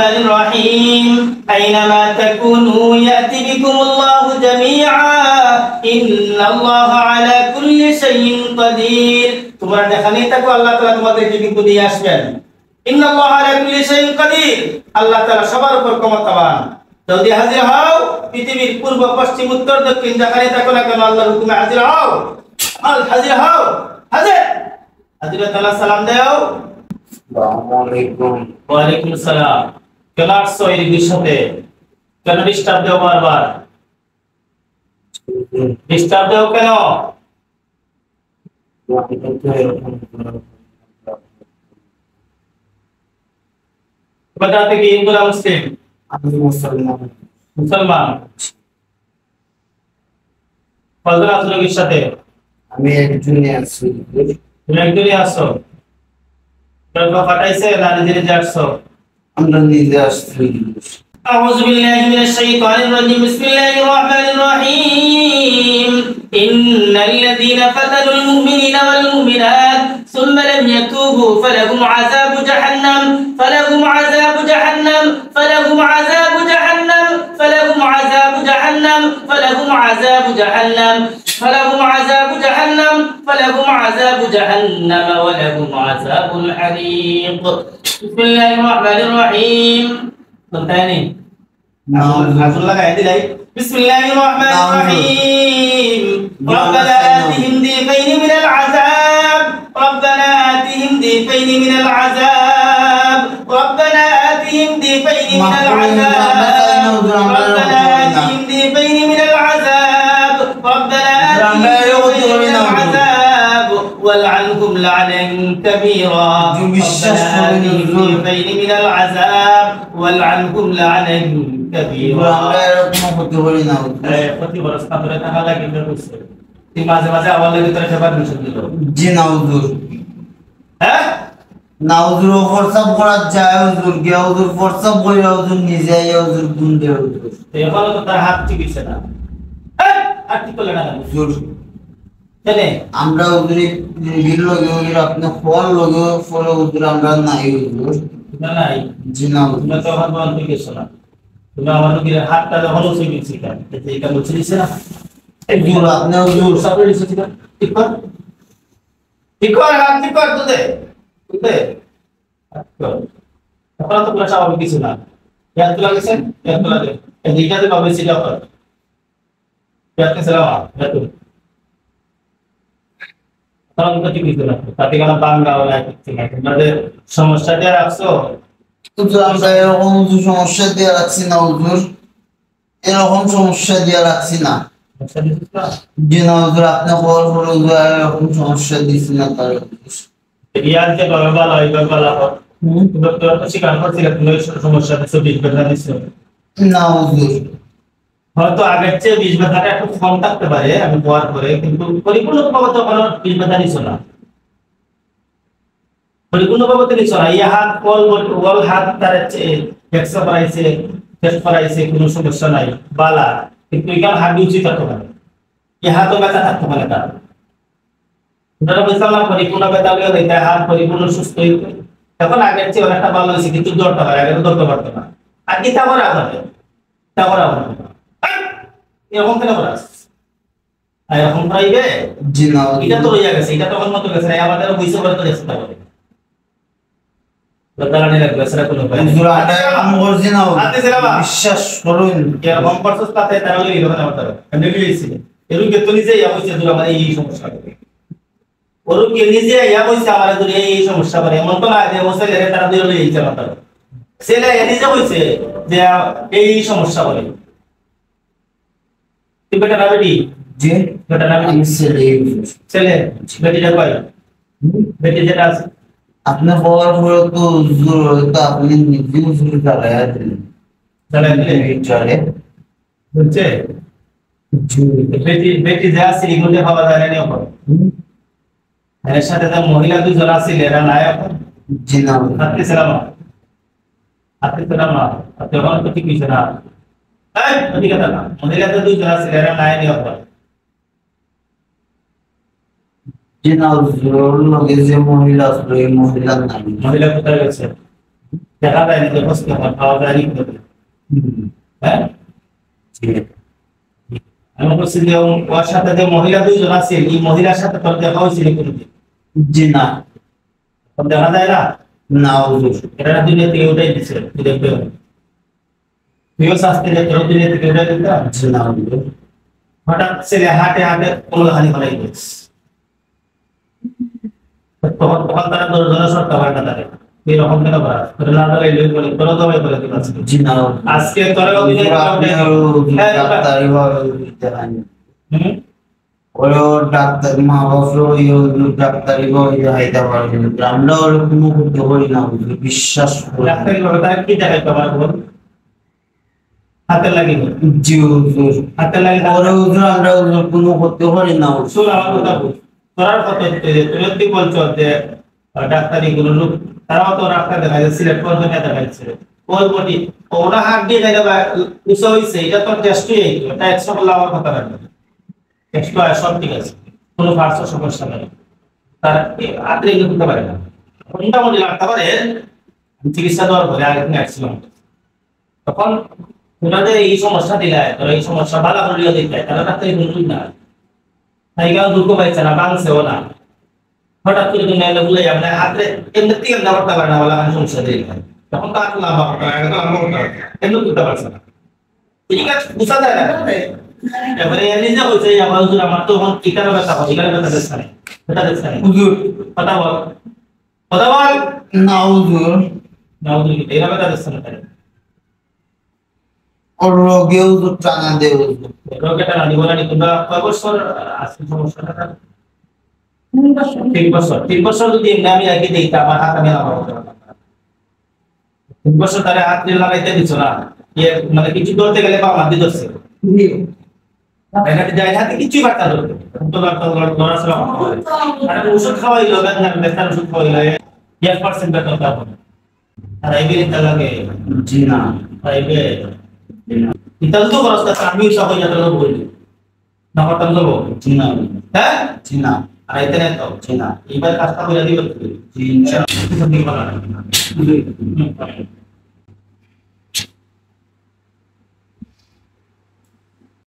الرحمن الرحيم أينما تكونوا يأتي بكم الله جميعا إن الله على كل شيء قدير তোমরা যেখানেই থাকো আল্লাহ তাআলা তোমাদেরকে কিন্তু নিয়ে আসবেন ইন্নাল্লাহ আলা কুল্লি শাইইন কাদির আল্লাহ তাআলা সবার উপর ক্ষমতাবান যদি হাজির হও পৃথিবীর পূর্ব পশ্চিম উত্তর দক্ষিণ যেখানেই থাকো না কেন আল্লাহর হুকুমে হাজির হও হাজির হও হাজির তাআলা সালাম দাও আসসালামু আলাইকুম ওয়া আলাইকুম আসসালাম কেন আসছো এই বিষয়ে কেন ডিস্টার্ব দাও বারবার ডিস্টার্ব দাও কেন बताते कि हिंदू ना मुस्लिम मुसलमान কতজন আছো লোকের সাথে আমি একজনই আছি তুমি একজনই আছো তোমরা ফাটাইছে না নিজে যাচ্ছো আমরা নিজে আসছি أعوذ بالله من الشيطان الرجيم بسم الله الرحمن الرحيم إن الذين فتنوا المؤمنين والمؤمنات ثم لم يتوبوا فلهم عذاب جهنم فلهم عذاب جهنم فلهم عذاب جهنم فلهم عذاب جهنم فلهم عذاب جهنم فلهم عذاب جهنم فلهم عذاب جهنم ولهم عذاب الحريق بسم الله الرحمن الرحيم ثاني نعوذ لك عندي لاي بسم الله الرحمن الرحيم ربنا آتهم ضيفين من العذاب ربنا آتهم ضيفين من العذاب ربنا آتهم ضيفين من العذاب ربنا آتهم ضيفين من العذاب ربنا آتهم ضيفين من العذاب والعنهم لعنا كبيرا ربنا آتهم ضيفين من العذاب والعنهم لعنا كبيرا ক্ষতি করি না প্রতি বরস তারপরে টাকা লাগে বলছে এই মাঝে মাঝে আবার লাগে তোরা সেবার মিশন দিল জি না হুজুর হ্যাঁ না হুজুর ফরসাব করা যায় হুজুর কে হুজুর ফরসাব করে হুজুর নিজে হুজুর গুণ দে হুজুর এবার তো তার হাত ঠিক আছে না হ্যাঁ হাত ঠিক করলে না হুজুর চলে আমরা হুজুর গিল হুজুর আপনি ফল লগে ফল হুজুর আমরা নাই হুজুর না নাই জি না হুজুর তুমি তো হাত বন্ধ ঠিক আছে না তুমি আমার কি হাতটা যখন উঠে গেছি কেন এটা বলছিস না হুজুর আপনি হুজুর সাবরে দিছিস ঠিক কর হাত ঠিক কর তুই দে এখন তো পুরো স্বাভাবিক কিছু না ইয়াদ তো লাগেছে ইয়াদ তো লাগে এই দিকটাতে পাবে সেটা কর ইয়াদ সালাম ইয়াদ তখন তো ঠিক কিছু না তাতে কোনো বাংলা ওলা কিছু না তোমাদের সমস্যা দিয়ে রাখছো হুজুর আমরা এরকম সমস্যা দিয়ে রাখছি না হুজুর এরকম সমস্যা দিয়ে রাখছি না জি না হুজুর আপনি বল হুজুর এরকম সমস্যা দিছি না তার ইয়াদ যে বাবা লাই বাবা লা তুমি তো স্বীকার করছিলে তুমি সমস্যা দিছো 20 বেলা দিছো না হুজুর হয়তো আগের চেয়ে 20 বেলাটা একটু কম থাকতে পারে আমি পড়ার পরে কিন্তু পরিপূর্ণভাবে তো কোনো 20 বেলা দিছো না পরিপূর্ণভাবে তো দিছো না এই হাত কল হাত তার এক্সা করাইছে টেস্ট করাইছে কোনো সমস্যা নাই বালা কিন্তু এখানে হাত উচিত থাকতে পারে এই হাতও ব্যথা থাকতে পারে তার ওটা বলছিলাম না পরিপূর্ণ ব্যথা হলে এটা হাত পরিপূর্ণ সুস্থ হইতো এখন আগের চেয়ে অনেকটা ভালো হয়েছে কিন্তু দৌড়তে পারে আগে দৌড়তে পারতো না আর কি তা করা হবে এরকম কেন করা আর এখন পাইবে জি না এটা তো রয়ে গেছে এটা তখন মতো গেছে আমাদের বুঝতে পারে তো চেষ্টা করে বদলানে লাগবে সেটা কোনো উপায় নেই হুজুর আটা আমি বলছি না হাতে ছেড়াবা বিশ্বাস করুন এরকম পারছস তাতে তাহলে এরকম আমাদের আমি লিখেছি এরকম কে তো নিজে ইয়া হইছে দুরা মানে এই সমস্যা করে ওরও কে নিজে ইয়া হইছে আমাদের দুরা এই সমস্যা করে এমন তো না যে ওসলে তারা দুরা লইছে আমাদের ছেলে নিজে হইছে যে এই সমস্যা করে তুই বেটা না বেটি জি বেটা না বেটি ছেলে বেটিটা কই বেটি যেটা আছে আপনি বলার পরে তো হুজুর হয়তো আপনি নিজে হুজুর চালায়া দিলেন চলে বুঝছে বেটি যা আছে এগুলো ভাবা যায় না এখন এর সাথে যে মহিলা দুজন আছে এরা নায়ক জি না হাতে ছিলাম না আপনি এখন তো ঠিক কিছু না এই ঠিক আছে না মহিলা দুজন আছে এরা নায়ক এখন জি না হুজুর লগে যে মহিলা আছে এই মহিলা নাই মহিলা কোথায় গেছে দেখা যায় না যে বস্তু আমার পাওয়া যায় না। হ্যাঁ, আমি বলছি যে ওর সাথে যে মহিলা দুইজন আছে, এই মহিলার সাথে তোর দেখা হয়েছিল কোনদিন? জি না। তোর দেখা যায় না? না হুজুর। এরা দুনিয়া থেকে উঠাই দিচ্ছে, তুই দেখবে তুইও শাস্তি যে তোর দুনিয়া থেকে উঠাই দিতে। জি না হুজুর। হঠাৎ ছেলে হাটে হাটে কোনো হানি ফলাই দিচ্ছে, তখন তখন তারা দশজনের সরকার হয় না তাদের এরকম কেন করা তোর না ধরে লই বলে তোর দবাই করে দিল আজকে। জি না আজকে তোর অভিনয় ডাক্তারি দেখান হুম ওরা ডাক্তার মা বাবা ডাক্তারি দেখাইতে পারবেন, আমরা ওর কোনো করতে পারি না হুজুর, বিশ্বাস করি। ডাক্তারি ভাবে তার কি দেখাই তোমার বল হাতে লাগি জি হুজুর। হাতে লাগি ওরা হুজুর আমরা হুজুর কোনো করতে পারি না হুজুর। শুন আমার কথা বল, তোরার কথা তুমি যদি বলছো যে ডাক্তারি গুলো লোক তারাও তো ডাক্তার দেখা যায় সিলেক্ট করবে না দেখাচ্ছে ওই বডি ওরা হাত দিয়ে দেখা উৎস হইছে এটা তো টেস্টই এটা এক্সট্রা করলে আমার কথা রাখবে এক্সট্রা সব ঠিক আছে, কোনো পার্শ্ব সমস্যা নেই, তার আত্রে এগুলো করতে পারে না মোটামুটি লাগতে পারে। চিকিৎসা দেওয়ার পরে আরেকদিন অ্যাক্সিডেন্ট তখন তোরা যে এই সমস্যা দিলে তোরা এই সমস্যা ভালো করে দিতে তারা ডাক্তারি বলুন না তাই কেউ দুঃখ পাইছে না বাংছেও না, হঠাৎ করে তুমি এলে ভুলে যাবে না হাতে এমনি থেকে করতে পারে না বলে আমি সমস্যা দিয়ে তখন তো আর লাভ করতে পারে না এমনি করতে পারছে না, ঠিক আছে বুঝা যায় না। এবারে নিজে হয়েছে আমার হুজুর আমার তো এখন টিকার ব্যথা হয়, টিকার ব্যথা দেখছে না এটা দেখছে না হুজুর কথা বল কথা বল না হুজুর, না হুজুর এটা ব্যথা দেখছে না তাই ওর রোগে হুজুর টানা দেয় হুজুর। রোগটা না দিব না তোমরা কয় বছর আছে সমস্যাটা? 3 বছর যদি এমনি আমি রাখি দিই তা আমার হাত আমি লাগাবো 3 বছর তারে হাত দিয়ে লাগাইতে দিছো না ইয়ে মানে কিছু করতে গেলে বা মাটি ধরছে এখানে যাই হাতে কিছুই বার্তা ধরবে তো লড়াচড়া করে আর ওষুধ খাওয়াইলো ব্যথার ওষুধ খাওয়াইলো 1% ব্যথা তা হবে আর এই বিরিতা লাগে জি না। তাইবে এটা তো বরস্তা আমি সব হয়ে যেতে লোক বলি না হঠাৎ দেবো জি না। হ্যাঁ জি না। আর এতে না তো জি না। এবার কাজটা করে দিবে জি ইনশাআল্লাহ। কিছু দিন বলা